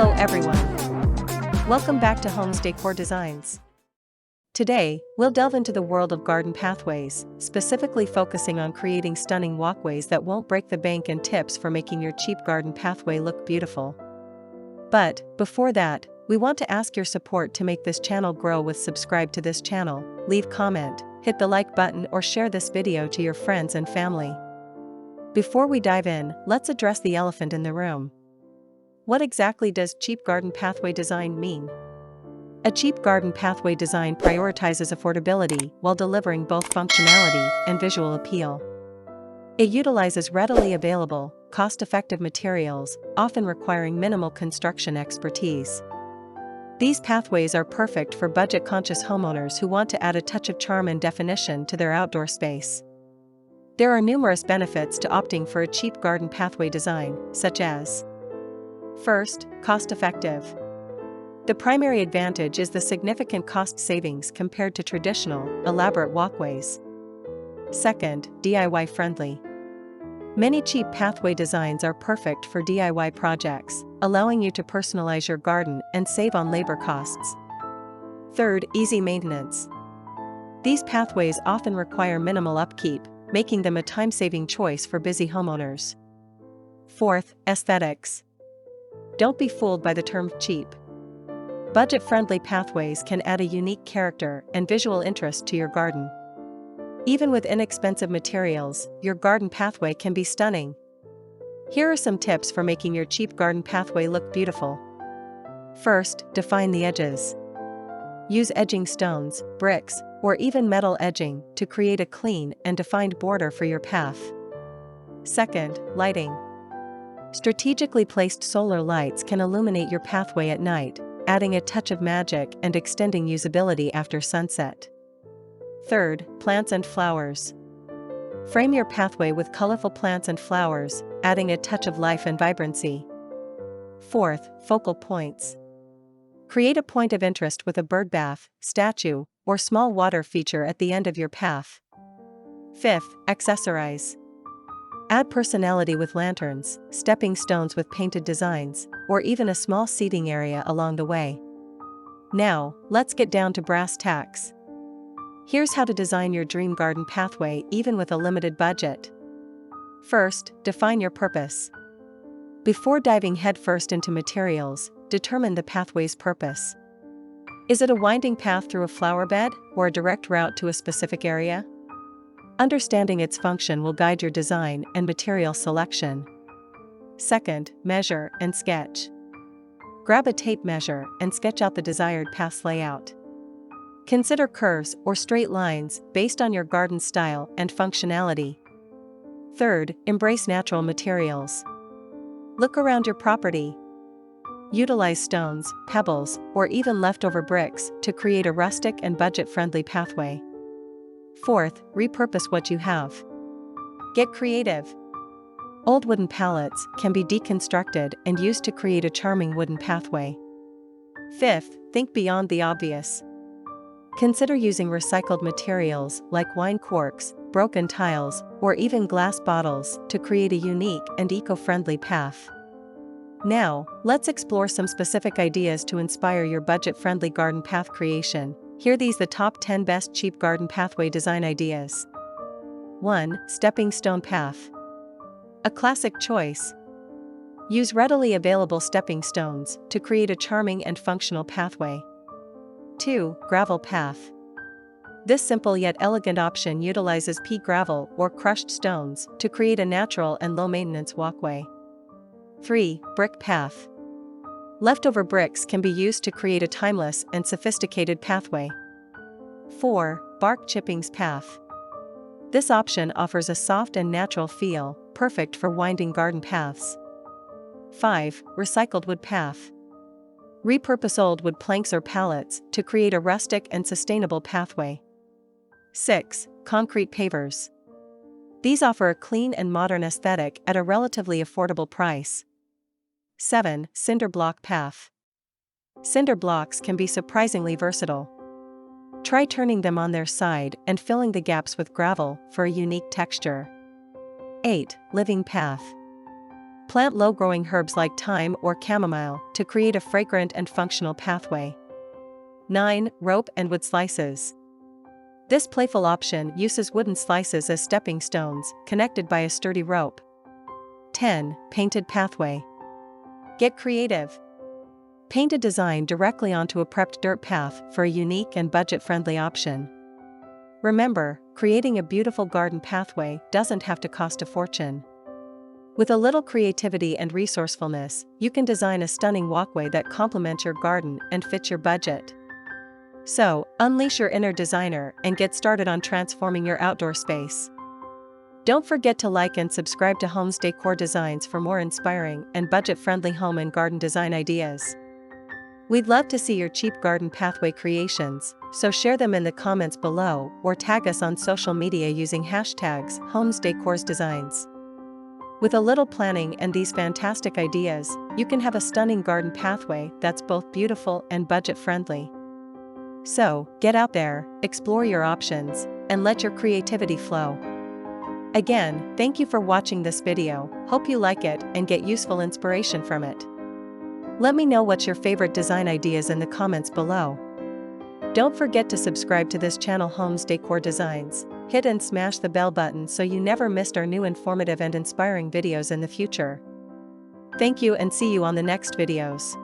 Hello everyone. Welcome back to Homes Decor Designs. Today, we'll delve into the world of garden pathways, specifically focusing on creating stunning walkways that won't break the bank and tips for making your cheap garden pathway look beautiful. But, before that, we want to ask your support to make this channel grow with subscribe to this channel, leave comment, hit the like button or share this video to your friends and family. Before we dive in, let's address the elephant in the room. What exactly does cheap garden pathway design mean? A cheap garden pathway design prioritizes affordability while delivering both functionality and visual appeal. It utilizes readily available, cost-effective materials, often requiring minimal construction expertise. These pathways are perfect for budget-conscious homeowners who want to add a touch of charm and definition to their outdoor space. There are numerous benefits to opting for a cheap garden pathway design, such as: first, cost-effective. The primary advantage is the significant cost savings compared to traditional, elaborate walkways. Second, DIY-friendly. Many cheap pathway designs are perfect for DIY projects, allowing you to personalize your garden and save on labor costs. Third, easy maintenance. These pathways often require minimal upkeep, making them a time-saving choice for busy homeowners. Fourth, aesthetics. Don't be fooled by the term cheap. Budget-friendly pathways can add a unique character and visual interest to your garden. Even with inexpensive materials, your garden pathway can be stunning. Here are some tips for making your cheap garden pathway look beautiful. First, define the edges. Use edging stones, bricks, or even metal edging to create a clean and defined border for your path. Second, lighting. Strategically placed solar lights can illuminate your pathway at night, adding a touch of magic and extending usability after sunset. Third, plants and flowers. Frame your pathway with colorful plants and flowers, adding a touch of life and vibrancy. Fourth, focal points. Create a point of interest with a bird bath, statue, or small water feature at the end of your path. Fifth, accessorize. Add personality with lanterns, stepping stones with painted designs, or even a small seating area along the way. Now, let's get down to brass tacks. Here's how to design your dream garden pathway even with a limited budget. First, define your purpose. Before diving headfirst into materials, determine the pathway's purpose. Is it a winding path through a flower bed, or a direct route to a specific area? Understanding its function will guide your design and material selection. Second, measure and sketch. Grab a tape measure and sketch out the desired path's layout. Consider curves or straight lines based on your garden style and functionality. Third, embrace natural materials. Look around your property. Utilize stones, pebbles, or even leftover bricks to create a rustic and budget-friendly pathway. Fourth, repurpose what you have. Get creative. Old wooden pallets can be deconstructed and used to create a charming wooden pathway. Fifth, think beyond the obvious. Consider using recycled materials like wine corks, broken tiles, or even glass bottles to create a unique and eco-friendly path. Now, let's explore some specific ideas to inspire your budget-friendly garden path creation. Here are the top 10 best cheap garden pathway design ideas. 1. Stepping stone path. A classic choice. Use readily available stepping stones to create a charming and functional pathway. 2. Gravel path. This simple yet elegant option utilizes pea gravel or crushed stones to create a natural and low-maintenance walkway. 3. Brick path. Leftover bricks can be used to create a timeless and sophisticated pathway. 4. Bark chippings path. This option offers a soft and natural feel, perfect for winding garden paths. 5. Recycled wood path. Repurpose old wood planks or pallets to create a rustic and sustainable pathway. 6. Concrete pavers. These offer a clean and modern aesthetic at a relatively affordable price. 7. Cinder block path. Cinder blocks can be surprisingly versatile. Try turning them on their side and filling the gaps with gravel for a unique texture. 8. Living path. Plant low-growing herbs like thyme or chamomile to create a fragrant and functional pathway. 9. Rope and wood slices. This playful option uses wooden slices as stepping stones, connected by a sturdy rope. 10. Painted pathway. Get creative. Paint a design directly onto a prepped dirt path for a unique and budget-friendly option. Remember, creating a beautiful garden pathway doesn't have to cost a fortune. With a little creativity and resourcefulness, you can design a stunning walkway that complements your garden and fits your budget. So, unleash your inner designer and get started on transforming your outdoor space. Don't forget to like and subscribe to Homes Decor Designs for more inspiring and budget-friendly home and garden design ideas. We'd love to see your cheap garden pathway creations, so share them in the comments below or tag us on social media using hashtags Homes Decor Designs. With a little planning and these fantastic ideas, you can have a stunning garden pathway that's both beautiful and budget-friendly. So, get out there, explore your options, and let your creativity flow. Again, thank you for watching this video. Hope you like it and get useful inspiration from it. Let me know what's your favorite design ideas in the comments below. Don't forget to subscribe to this channel Homes Decor Designs. Hit and smash the bell button so you never missed our new informative and inspiring videos in the future. Thank you and see you on the next videos.